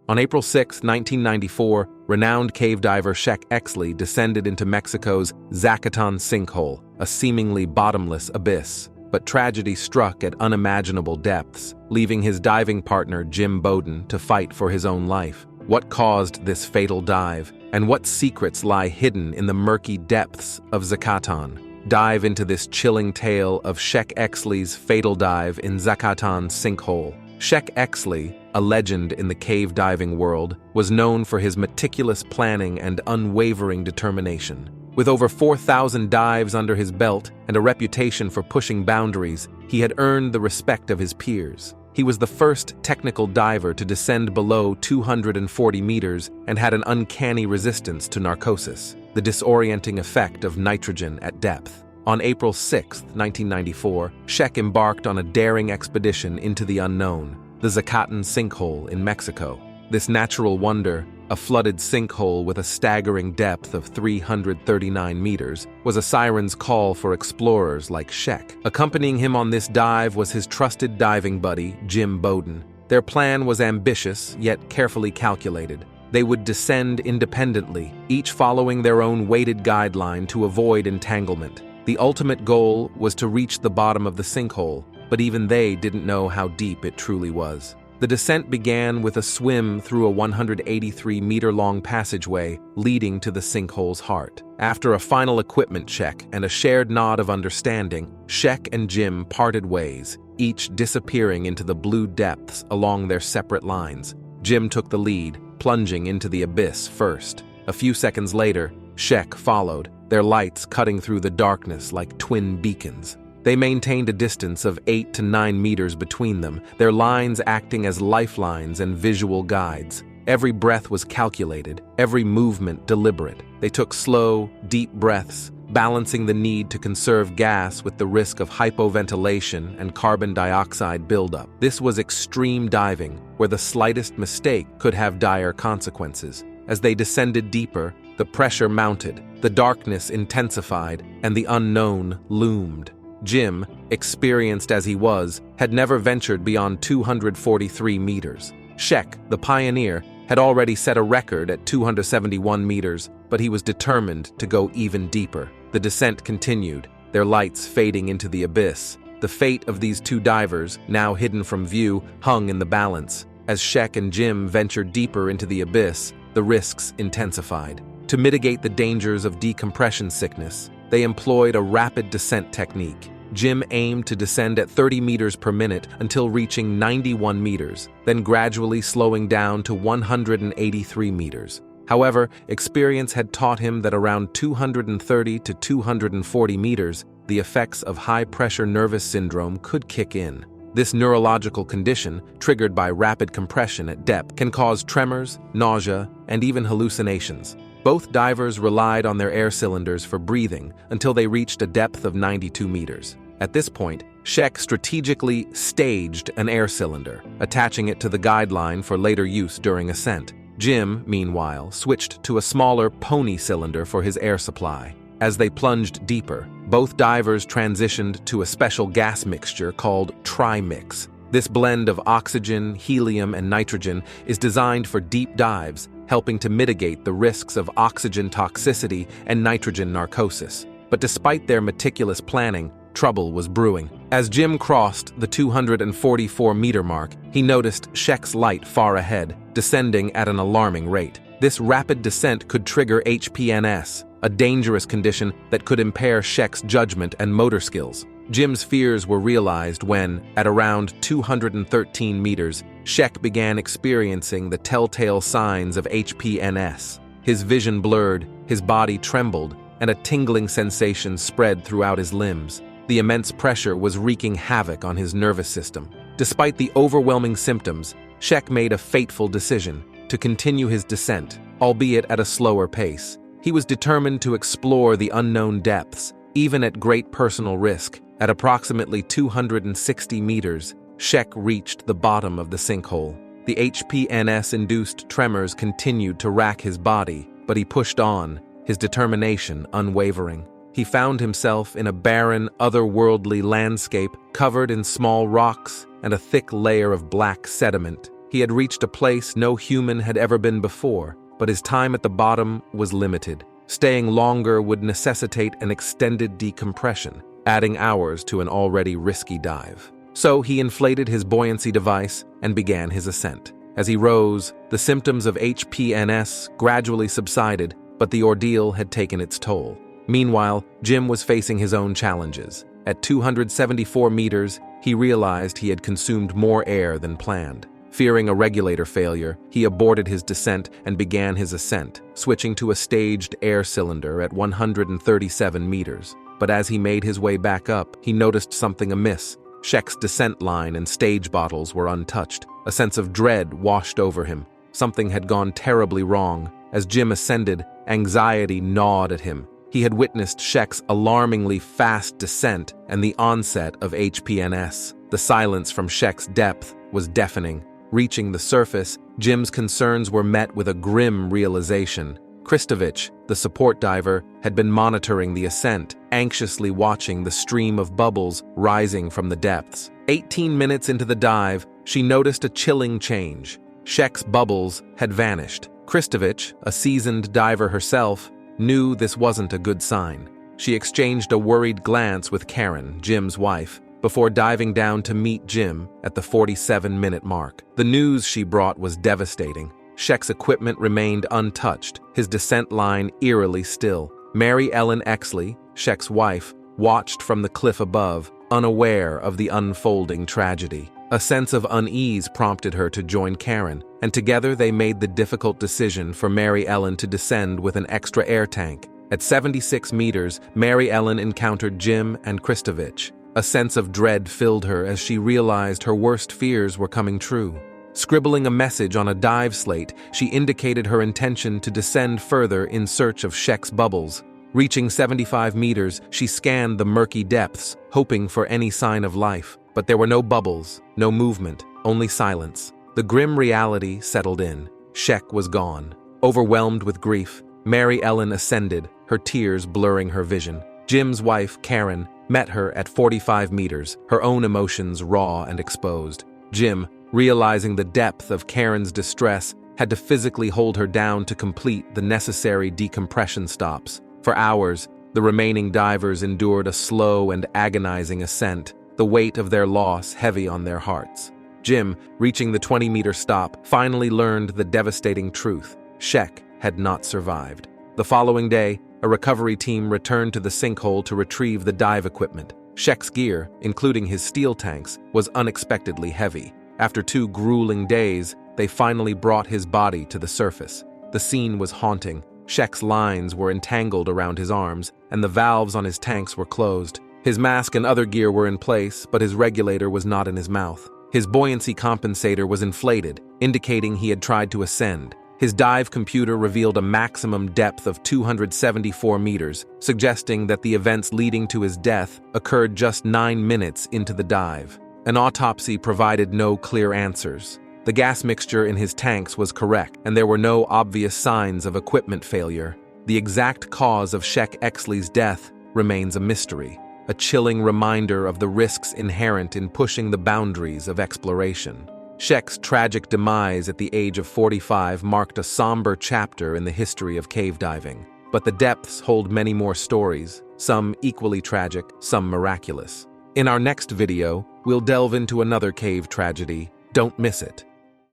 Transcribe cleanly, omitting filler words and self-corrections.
On April 6, 1994, renowned cave diver Sheck Exley descended into Mexico's Zacaton Sinkhole, a seemingly bottomless abyss. But tragedy struck at unimaginable depths, leaving his diving partner Jim Bowden to fight for his own life. What caused this fatal dive, and what secrets lie hidden in the murky depths of Zacaton? Dive into this chilling tale of Sheck Exley's fatal dive in Zacaton Sinkhole. Sheck Exley, a legend in the cave diving world, was known for his meticulous planning and unwavering determination. With over 4,000 dives under his belt and a reputation for pushing boundaries, he had earned the respect of his peers. He was the first technical diver to descend below 240 meters and had an uncanny resistance to narcosis, the disorienting effect of nitrogen at depth. On April 6, 1994, Sheck embarked on a daring expedition into the unknown, the Zacaton Sinkhole in Mexico. This natural wonder, a flooded sinkhole with a staggering depth of 339 meters, was a siren's call for explorers like Sheck. Accompanying him on this dive was his trusted diving buddy, Jim Bowden. Their plan was ambitious, yet carefully calculated. They would descend independently, each following their own weighted guideline to avoid entanglement. The ultimate goal was to reach the bottom of the sinkhole, but even they didn't know how deep it truly was. The descent began with a swim through a 183-meter-long passageway leading to the sinkhole's heart. After a final equipment check and a shared nod of understanding, Sheck and Jim parted ways, each disappearing into the blue depths along their separate lines. Jim took the lead, plunging into the abyss first. A few seconds later, Sheck followed, their lights cutting through the darkness like twin beacons. They maintained a distance of 8 to 9 meters between them, their lines acting as lifelines and visual guides. Every breath was calculated, every movement deliberate. They took slow, deep breaths, balancing the need to conserve gas with the risk of hypoventilation and carbon dioxide buildup. This was extreme diving, where the slightest mistake could have dire consequences. As they descended deeper, the pressure mounted, the darkness intensified, and the unknown loomed. Jim, experienced as he was, had never ventured beyond 243 meters. Sheck, the pioneer, had already set a record at 271 meters, but he was determined to go even deeper. The descent continued, their lights fading into the abyss. The fate of these two divers, now hidden from view, hung in the balance. As Sheck and Jim ventured deeper into the abyss, the risks intensified. To mitigate the dangers of decompression sickness, they employed a rapid descent technique. Jim aimed to descend at 30 meters per minute until reaching 91 meters, then gradually slowing down to 183 meters. However, experience had taught him that around 230 to 240 meters, the effects of high-pressure nervous syndrome could kick in. This neurological condition, triggered by rapid compression at depth, can cause tremors, nausea, and even hallucinations. Both divers relied on their air cylinders for breathing until they reached a depth of 92 meters. At this point, Sheck strategically staged an air cylinder, attaching it to the guideline for later use during ascent. Jim, meanwhile, switched to a smaller pony cylinder for his air supply. As they plunged deeper, both divers transitioned to a special gas mixture called Trimix. This blend of oxygen, helium, and nitrogen is designed for deep dives, helping to mitigate the risks of oxygen toxicity and nitrogen narcosis. But despite their meticulous planning, trouble was brewing. As Jim crossed the 244-meter mark, he noticed Sheck's light far ahead, descending at an alarming rate. This rapid descent could trigger HPNS, a dangerous condition that could impair Sheck's judgment and motor skills. Jim's fears were realized when, at around 213 meters, Sheck began experiencing the telltale signs of HPNS. His vision blurred, his body trembled, and a tingling sensation spread throughout his limbs. The immense pressure was wreaking havoc on his nervous system. Despite the overwhelming symptoms, Sheck made a fateful decision to continue his descent, albeit at a slower pace. He was determined to explore the unknown depths, even at great personal risk. At approximately 260 meters, Sheck reached the bottom of the sinkhole. The HPNS-induced tremors continued to rack his body, but he pushed on, his determination unwavering. He found himself in a barren, otherworldly landscape covered in small rocks and a thick layer of black sediment. He had reached a place no human had ever been before, but his time at the bottom was limited. Staying longer would necessitate an extended decompression, adding hours to an already risky dive. So he inflated his buoyancy device and began his ascent. As he rose, the symptoms of HPNS gradually subsided, but the ordeal had taken its toll. Meanwhile, Jim was facing his own challenges. At 274 meters, he realized he had consumed more air than planned. Fearing a regulator failure, he aborted his descent and began his ascent, switching to a staged air cylinder at 137 meters. But as he made his way back up, he noticed something amiss. Sheck's descent line and stage bottles were untouched. A sense of dread washed over him. Something had gone terribly wrong. As Jim ascended, anxiety gnawed at him. He had witnessed Sheck's alarmingly fast descent and the onset of HPNS. The silence from Sheck's depth was deafening. Reaching the surface, Jim's concerns were met with a grim realization. Kristovich, the support diver, had been monitoring the ascent, anxiously watching the stream of bubbles rising from the depths. 18 minutes into the dive, she noticed a chilling change. Sheck's bubbles had vanished. Kristovich, a seasoned diver herself, knew this wasn't a good sign. She exchanged a worried glance with Karen, Jim's wife, before diving down to meet Jim at the 47-minute mark. The news she brought was devastating. Sheck's equipment remained untouched, his descent line eerily still. Mary Ellen Exley, Sheck's wife, watched from the cliff above, unaware of the unfolding tragedy. A sense of unease prompted her to join Karen, and together they made the difficult decision for Mary Ellen to descend with an extra air tank. At 76 meters, Mary Ellen encountered Jim and Kristovich. A sense of dread filled her as she realized her worst fears were coming true. Scribbling a message on a dive slate, she indicated her intention to descend further in search of Sheck's bubbles. Reaching 75 meters, she scanned the murky depths, hoping for any sign of life. But there were no bubbles, no movement, only silence. The grim reality settled in. Sheck was gone. Overwhelmed with grief, Mary Ellen ascended, her tears blurring her vision. Jim's wife, Karen, met her at 45 meters, her own emotions raw and exposed. Jim, realizing the depth of Karen's distress, had to physically hold her down to complete the necessary decompression stops. For hours, the remaining divers endured a slow and agonizing ascent, the weight of their loss heavy on their hearts. Jim, reaching the 20-meter stop, finally learned the devastating truth. Sheck had not survived. The following day, a recovery team returned to the sinkhole to retrieve the dive equipment. Sheck's gear, including his steel tanks, was unexpectedly heavy. After 2 grueling days, they finally brought his body to the surface. The scene was haunting. Sheck's lines were entangled around his arms, and the valves on his tanks were closed. His mask and other gear were in place, but his regulator was not in his mouth. His buoyancy compensator was inflated, indicating he had tried to ascend. His dive computer revealed a maximum depth of 274 meters, suggesting that the events leading to his death occurred just 9 minutes into the dive. An autopsy provided no clear answers. The gas mixture in his tanks was correct, and there were no obvious signs of equipment failure. The exact cause of Sheck Exley's death remains a mystery, a chilling reminder of the risks inherent in pushing the boundaries of exploration. Sheck's tragic demise at the age of 45 marked a somber chapter in the history of cave diving. But the depths hold many more stories, some equally tragic, some miraculous. In our next video, we'll delve into another cave tragedy. Don't miss it.